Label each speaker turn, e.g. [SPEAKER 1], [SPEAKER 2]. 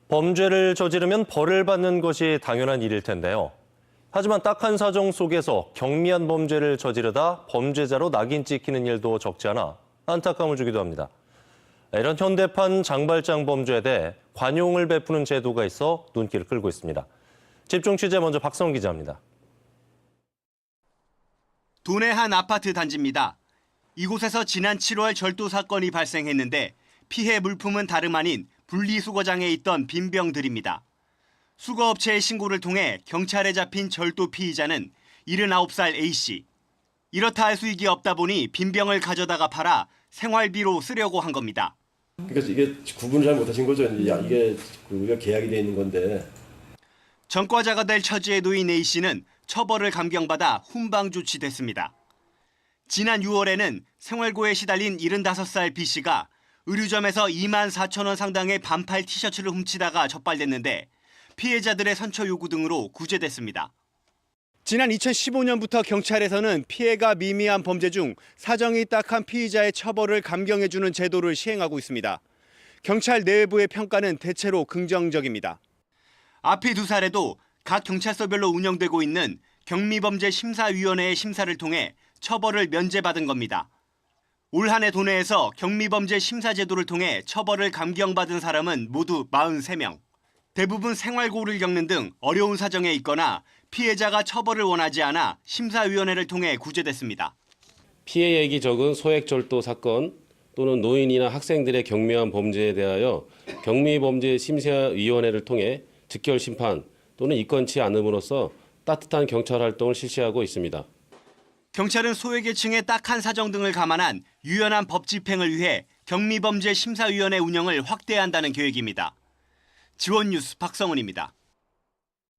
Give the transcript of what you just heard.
[SPEAKER 1] 범죄를 저지르면 벌을 받는 것이 당연한 일일 텐데요. 하지만 딱한 사정 속에서 경미한 범죄를 저지르다 범죄자로 낙인 찍히는 일도 적지 않아 안타까움을 주기도 합니다. 이런 현대판 장발장 범죄에 대해 관용을 베푸는 제도가 있어 눈길을 끌고 있습니다. 집중 취재 먼저 박성 기자입니다.
[SPEAKER 2] 도내 한 아파트 단지입니다. 이곳에서 지난 7월 절도 사건이 발생했는데 피해 물품은 다름 아닌 분리수거장에 있던 빈병들입니다. 수거업체의 신고를 통해 경찰에 잡힌 절도 피의자는 79살 A씨. 이렇다 할 수익이 없다 보니 빈병을 가져다가 팔아 생활비로 쓰려고 한 겁니다.
[SPEAKER 3] 그러니까 이게 구분을 잘 못하신 거죠. 이게 우리가 계약이 돼 있는 건데.
[SPEAKER 2] 전과자가 될 처지에 놓인 A씨는 처벌을 감경받아 훈방 조치됐습니다. 지난 6월에는 생활고에 시달린 75살 B씨가 의류점에서 24,000원 상당의 반팔 티셔츠를 훔치다가 적발됐는데 피해자들의 선처 요구 등으로 구제됐습니다. 지난 2015년부터 경찰에서는 피해가 미미한 범죄 중 사정이 딱한 피의자의 처벌을 감경해주는 제도를 시행하고 있습니다. 경찰 내부의 평가는 대체로 긍정적입니다. 앞이 두 사례도 각 경찰서별로 운영되고 있는 경미범죄심사위원회의 심사를 통해 처벌을 면제받은 겁니다. 올 한 해 도내에서 경미범죄 심사 제도를 통해 처벌을 감경받은 사람은 모두 43명. 대부분 생활고를 겪는 등 어려운 사정에 있거나 피해자가 처벌을 원하지 않아 심사위원회를 통해 구제됐습니다.
[SPEAKER 4] 피해액이 적은 소액절도 사건 또는 노인이나 학생들의 경미한 범죄에 대하여 경미범죄심사위원회를 통해 즉결 심판 또는 이건치 않음으로써 따뜻한 경찰 활동을 실시하고 있습니다.
[SPEAKER 2] 경찰은 소외계층의 딱한 사정 등을 감안한 유연한 법 집행을 위해 경미범죄심사위원회 운영을 확대한다는 계획입니다. 지원뉴스 박성훈입니다.